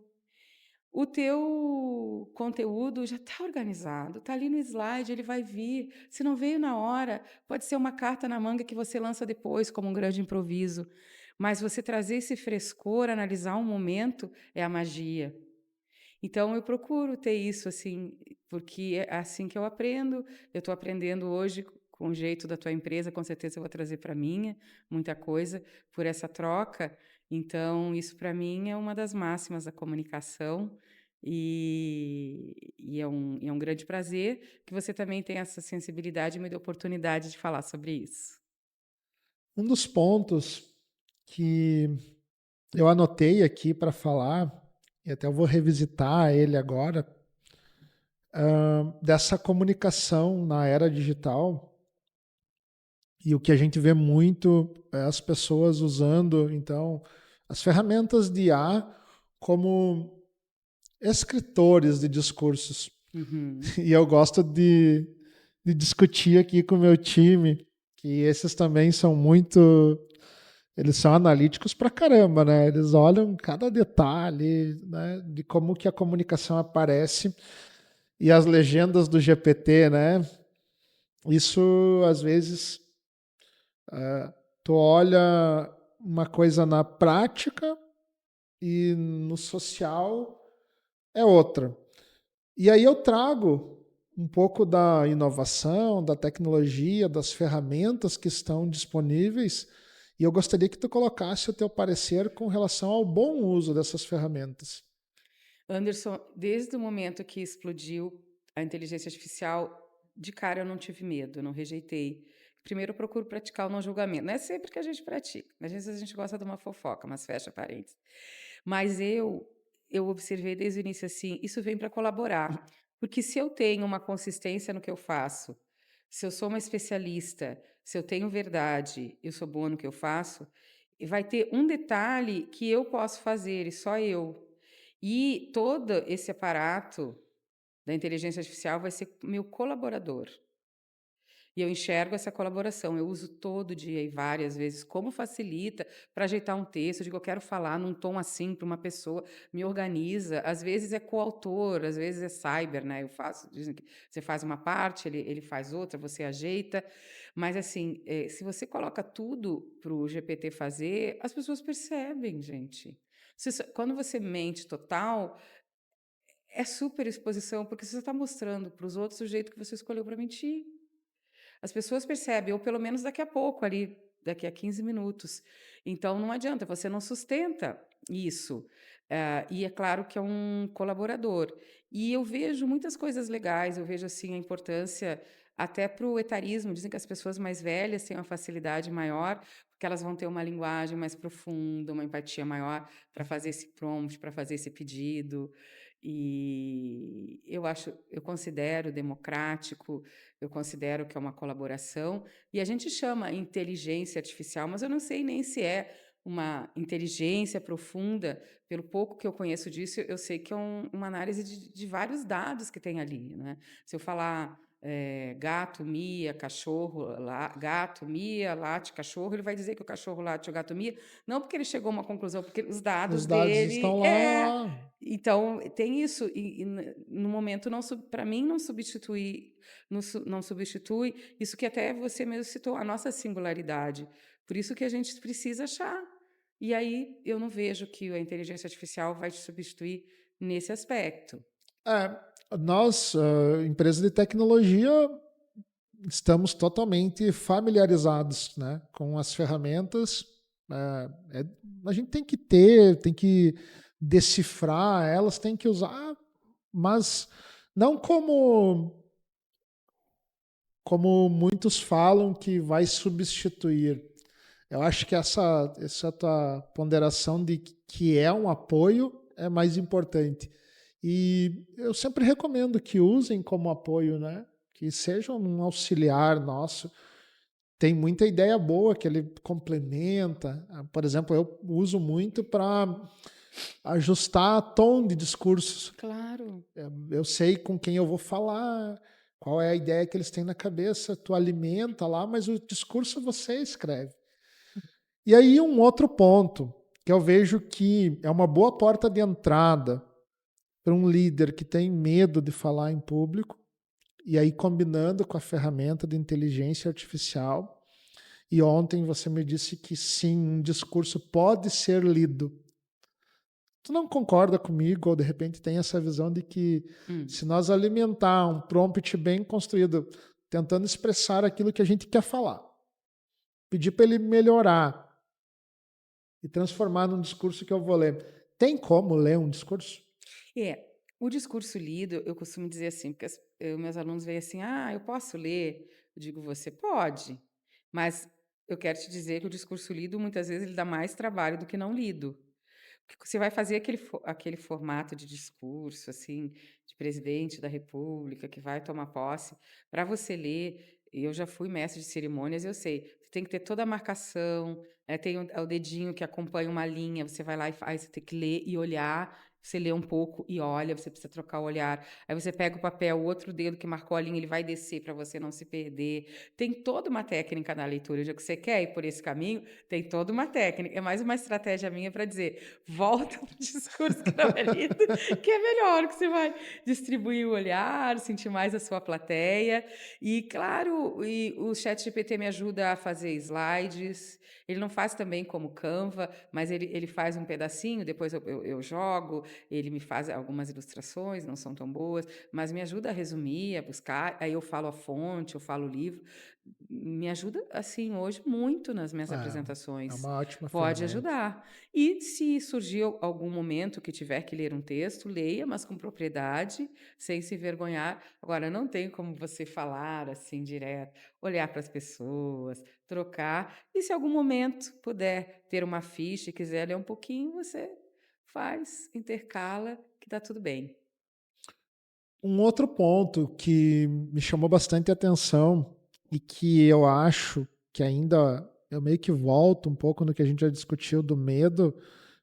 O teu conteúdo já está organizado, está ali no slide, ele vai vir. Se não veio na hora, pode ser uma carta na manga que você lança depois, como um grande improviso. Mas você trazer esse frescor, analisar um momento, é a magia. Então eu procuro ter isso assim, porque é assim que eu aprendo. Eu estou aprendendo hoje com o jeito da tua empresa, com certeza eu vou trazer para a minha muita coisa por essa troca. Então isso para mim é uma das máximas da comunicação e é um grande prazer que você também tenha essa sensibilidade e me dê oportunidade de falar sobre isso.
Um dos pontos que eu anotei aqui para falar, e até eu vou revisitar ele agora, dessa comunicação na era digital, e o que a gente vê muito é as pessoas usando, então, as ferramentas de IA como escritores de discursos.
Uhum.
E eu gosto de discutir aqui com o meu time, que esses também são muito. Eles são analíticos pra caramba, né? Eles olham cada detalhe, né, de como que a comunicação aparece e as legendas do GPT, né? Isso, às vezes, tu olha uma coisa na prática e no social é outra. E aí eu trago um pouco da inovação, da tecnologia, das ferramentas que estão disponíveis, e eu gostaria que tu colocasse o teu parecer com relação ao bom uso dessas ferramentas.
Anderson, desde o momento que explodiu a inteligência artificial, de cara eu não tive medo, eu não rejeitei. Primeiro eu procuro praticar o não julgamento. Não é sempre que a gente pratica. Às vezes a gente gosta de uma fofoca, mas fecha parênteses. Mas eu observei desde o início assim, isso vem para colaborar. Porque se eu tenho uma consistência no que eu faço, Se eu sou uma especialista, se eu tenho verdade, eu sou boa no que eu faço, e vai ter um detalhe que eu posso fazer e só eu. E todo esse aparato da inteligência artificial vai ser meu colaborador. E eu enxergo essa colaboração, eu uso todo dia e várias vezes, como facilita para ajeitar um texto, eu digo: "Eu quero falar num tom assim para uma pessoa", me organiza, às vezes é coautor, às vezes é cyber, né, eu faço dizem que você faz uma parte, ele faz outra, você ajeita, mas assim, se você coloca tudo para o GPT fazer, as pessoas percebem, gente. Quando você mente total, é super exposição, porque você está mostrando para os outros o jeito que você escolheu para mentir. As pessoas percebem, ou pelo menos daqui a pouco, ali, daqui a 15 minutos. Então não adianta, você não sustenta isso. E é claro que é um colaborador. E eu vejo muitas coisas legais, eu vejo assim a importância até para o etarismo. Dizem que as pessoas mais velhas têm uma facilidade maior, porque elas vão ter uma linguagem mais profunda, uma empatia maior para fazer esse prompt, para fazer esse pedido. E eu considero democrático, eu considero que é uma colaboração, e a gente chama inteligência artificial, mas eu não sei nem se é uma inteligência profunda. Pelo pouco que eu conheço disso, eu sei que é uma análise de vários dados que tem ali, né. Se eu falar, gato mia, cachorro gato mia, late cachorro, ele vai dizer que o cachorro late, o gato mia, não porque ele chegou a uma conclusão, porque os dados
Os dados
dele
estão
é.
lá.
Então tem isso, no momento não, para mim não substitui, não substitui isso que até você mesmo citou, a nossa singularidade. Por isso que a gente precisa achar. E aí eu não vejo que a inteligência artificial vai te substituir nesse aspecto.
Nós, empresa de tecnologia, estamos totalmente familiarizados, né, com as ferramentas. A gente tem que ter, tem que decifrar elas, tem que usar, mas não como muitos falam que vai substituir. Eu acho que essa tua ponderação de que é um apoio é mais importante. E eu sempre recomendo que usem como apoio, né? Que seja um auxiliar nosso. Tem muita ideia boa que ele complementa. Por exemplo, eu uso muito para ajustar tom de discursos.
Claro.
Eu sei com quem eu vou falar, qual é a ideia que eles têm na cabeça. Tu alimenta lá, mas o discurso você escreve. E aí um outro ponto que eu vejo que é uma boa porta de entrada para um líder que tem medo de falar em público, e aí combinando com a ferramenta de inteligência artificial. E ontem você me disse que sim, um discurso pode ser lido. Tu não concorda comigo, ou de repente tem essa visão de que
Hum.
se nós alimentar um prompt bem construído, tentando expressar aquilo que a gente quer falar, pedir para ele melhorar e transformar num discurso que eu vou ler. Tem como ler um discurso?
É, o discurso lido, eu costumo dizer assim, porque meus alunos veem assim: "Ah, eu posso ler?" Eu digo: "Você pode", mas eu quero te dizer que o discurso lido, muitas vezes, ele dá mais trabalho do que não lido. Porque você vai fazer aquele formato de discurso, assim, de presidente da república que vai tomar posse, para você ler, e eu já fui mestre de cerimônias, eu sei, você tem que ter toda a marcação, tem o dedinho que acompanha uma linha, você vai lá e faz, você tem que ler e olhar, você lê um pouco e olha, você precisa trocar o olhar. Aí você pega o papel, o outro dedo que marcou a linha, ele vai descer para você não se perder. Tem toda uma técnica na leitura, já que você quer ir por esse caminho, tem toda uma técnica. É mais uma estratégia minha para dizer: volta para o discurso que não é lido, que é melhor, que você vai distribuir o olhar, sentir mais a sua plateia. E, claro, o ChatGPT me ajuda a fazer slides. Ele não faz também como Canva, mas ele faz um pedacinho, depois eu jogo, ele me faz algumas ilustrações, não são tão boas, mas me ajuda a resumir, a buscar. Aí eu falo a fonte, eu falo o livro. Me ajuda, assim, hoje muito nas minhas
É
apresentações.
uma ótima
Pode
ferramenta.
ajudar. E se surgir algum momento que tiver que ler um texto, leia, mas com propriedade, sem se envergonhar. Agora, não tem como você falar assim direto, olhar para as pessoas, trocar. E se algum momento puder ter uma ficha e quiser ler um pouquinho, você faz, intercala, que está tudo bem.
Um outro ponto que me chamou bastante atenção e que eu acho que ainda eu meio que volto um pouco no que a gente já discutiu do medo,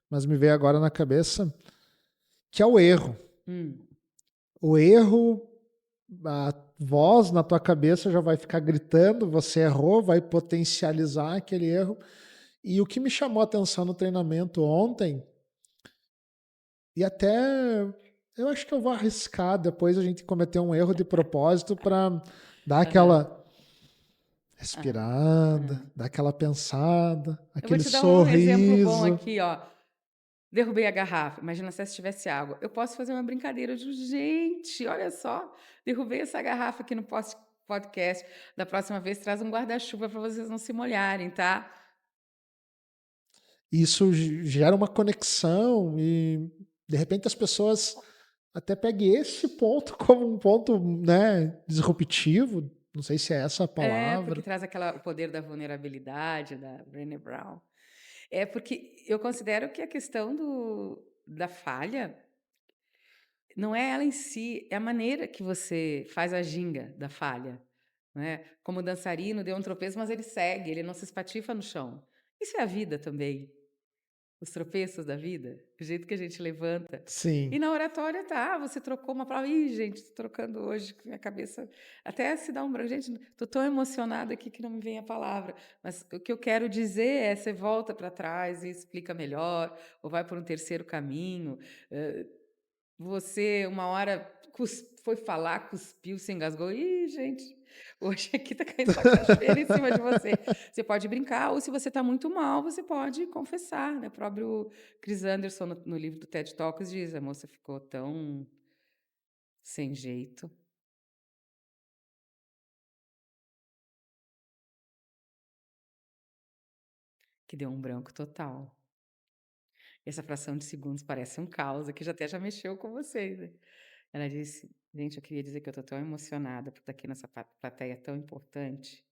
mas me veio agora na cabeça, que é o erro. O erro, a voz na tua cabeça já vai ficar gritando, você errou, vai potencializar aquele erro. E o que me chamou a atenção no treinamento ontem, e até eu acho que eu vou arriscar depois a gente cometer um erro de propósito para dar
Aham,
aquela
aham,
respirada,
aham.
dar aquela pensada,
Eu vou
aquele
te dar um exemplo bom
sorriso.
aqui, ó. Derrubei a garrafa. Imagina se tivesse água. Eu posso fazer uma brincadeira. Eu digo, gente, olha só, derrubei essa garrafa aqui no podcast. Da próxima vez, traz um guarda-chuva para vocês não se molharem, tá?
Isso gera uma conexão e de repente as pessoas até peguem esse ponto como um ponto, né, disruptivo. Não sei se é essa a
É, porque
palavra.
traz o poder da vulnerabilidade, da Brené Brown. É porque eu considero que a questão da falha não é ela em si, é a maneira que você faz a ginga da falha, né. Como o dançarino deu um tropeço, mas ele segue, ele não se espatifa no chão. Isso é a vida também, os tropeços da vida, o jeito que a gente levanta.
Sim.
E na oratória tá, você trocou uma palavra, "Ih, gente, tô trocando hoje com minha cabeça", até se dá um branco, "Gente, tô tão emocionada aqui que não me vem a palavra", mas o que eu quero dizer é, você volta para trás e explica melhor, ou vai por um terceiro caminho, você uma hora foi falar, cuspiu, se engasgou. Ih, gente, hoje aqui tá caindo só cachoeira em cima de você. Você pode brincar, ou se você está muito mal, você pode confessar, né? O próprio Chris Anderson, no livro do TED Talks, diz: a moça ficou tão sem jeito que deu um branco total. E essa fração de segundos parece um caos, que já mexeu com vocês, né? Ela disse: gente, eu queria dizer que eu estou tão emocionada por estar aqui nessa plateia tão importante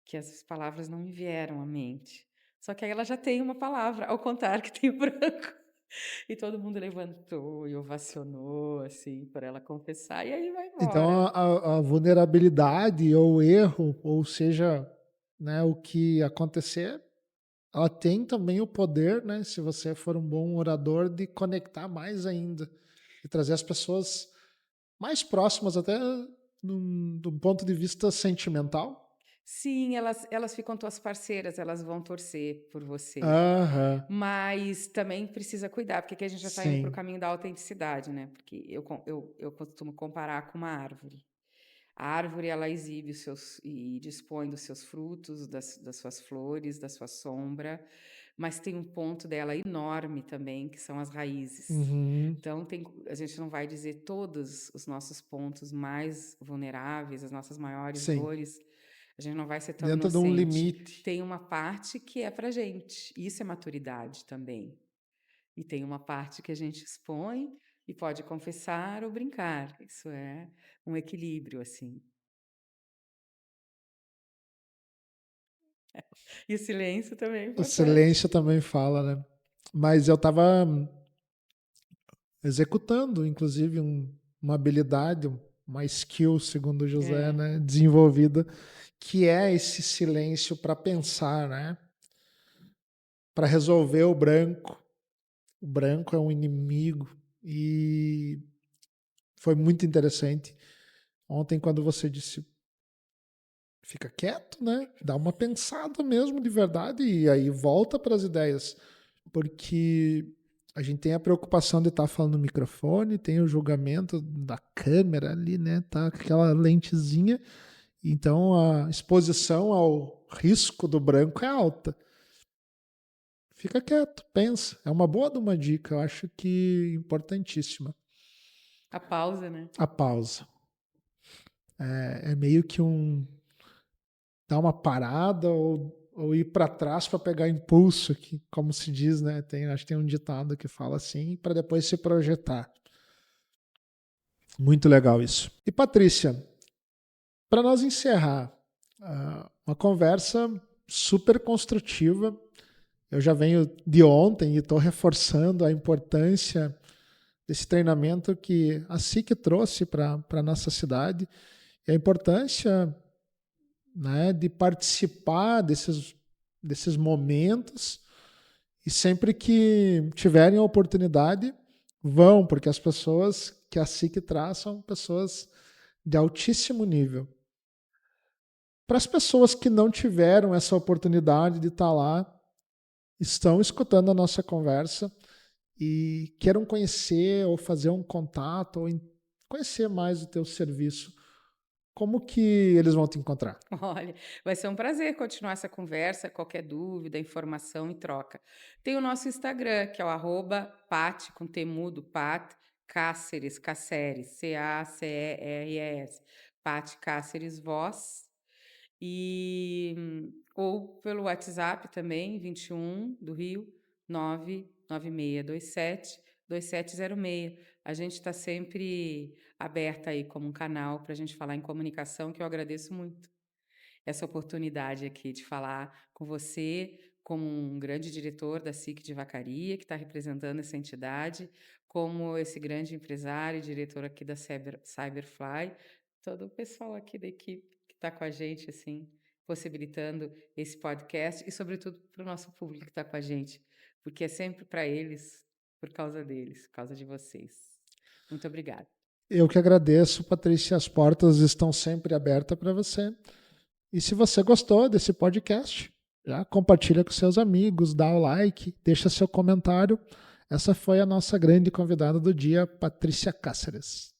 que as palavras não me vieram à mente. Só que aí ela já tem uma palavra, ao contrário que tem o branco. E todo mundo levantou e ovacionou, assim, para ela confessar, e aí vai
Então
embora.
a vulnerabilidade ou o erro, ou seja, né, o que acontecer, ela tem também o poder, né, se você for um bom orador, de conectar mais ainda e trazer as pessoas mais próximas até de um ponto de vista sentimental.
Sim, elas ficam tuas parceiras, elas vão torcer por você.
Aham,
Mas também precisa cuidar, porque aqui a gente já está indo para o
sim.
caminho da autenticidade, né? Porque eu costumo comparar com uma árvore. A árvore, ela exibe os seus e dispõe dos seus frutos, das suas flores, da sua sombra, mas tem um ponto dela enorme também, que são as raízes.
Uhum,
Então, a gente não vai dizer todos os nossos pontos mais vulneráveis, as nossas maiores
sim.
dores, a gente não vai ser tão
Dentro de um
inocente.
limite.
Tem uma parte que é pra gente, isso é maturidade também. E tem uma parte que a gente expõe e pode confessar ou brincar. Isso é um equilíbrio, assim. E o silêncio também é
O
importante.
silêncio também fala, né? Mas eu estava executando, inclusive, uma habilidade, uma skill, segundo o José,
É.
né, desenvolvida, que é esse silêncio para pensar, né? Para resolver o branco. O branco é um inimigo e foi muito interessante. Ontem, quando você disse, fica quieto, né? Dá uma pensada mesmo de verdade e aí volta para as ideias, porque a gente tem a preocupação de estar falando no microfone, tem o julgamento da câmera ali, né? Tá com aquela lentezinha, então a exposição ao risco do branco é alta. Fica quieto, pensa. É uma boa de uma dica, eu acho que importantíssima.
A pausa, né?
A pausa. É meio que dar uma parada ou ir para trás para pegar impulso, que, como se diz, né? Acho que tem um ditado que fala assim, para depois se projetar. Muito legal isso. E Patrícia, para nós encerrar, uma conversa super construtiva. Eu já venho de ontem e estou reforçando a importância desse treinamento que a SIC trouxe para a nossa cidade e a importância né, de participar desses momentos, e sempre que tiverem a oportunidade, vão, porque as pessoas que a SIC traz são pessoas de altíssimo nível. Para as pessoas que não tiveram essa oportunidade de estar lá, estão escutando a nossa conversa e queiram conhecer ou fazer um contato ou conhecer mais o teu serviço, como que eles vão te encontrar?
Olha, vai ser um prazer continuar essa conversa, qualquer dúvida, informação e troca. Tem o nosso Instagram, que é o @pat, com T mudo, Pat Cáceres, Cáceres, Caceres, Pat Cáceres Voz. Ou pelo WhatsApp também, 21 do Rio, 996272706. A gente está sempre aberta aí como um canal para a gente falar em comunicação, que eu agradeço muito essa oportunidade aqui de falar com você, como um grande diretor da SIC de Vacaria, que está representando essa entidade, como esse grande empresário e diretor aqui da Cyberfly, todo o pessoal aqui da equipe que está com a gente, assim, possibilitando esse podcast e, sobretudo, para o nosso público que está com a gente, porque é sempre para eles, por causa deles, por causa de vocês. Muito obrigada.
Eu que agradeço, Patrícia, as portas estão sempre abertas para você. E se você gostou desse podcast, já compartilha com seus amigos, dá o like, deixa seu comentário. Essa foi a nossa grande convidada do dia, Patrícia Cáceres.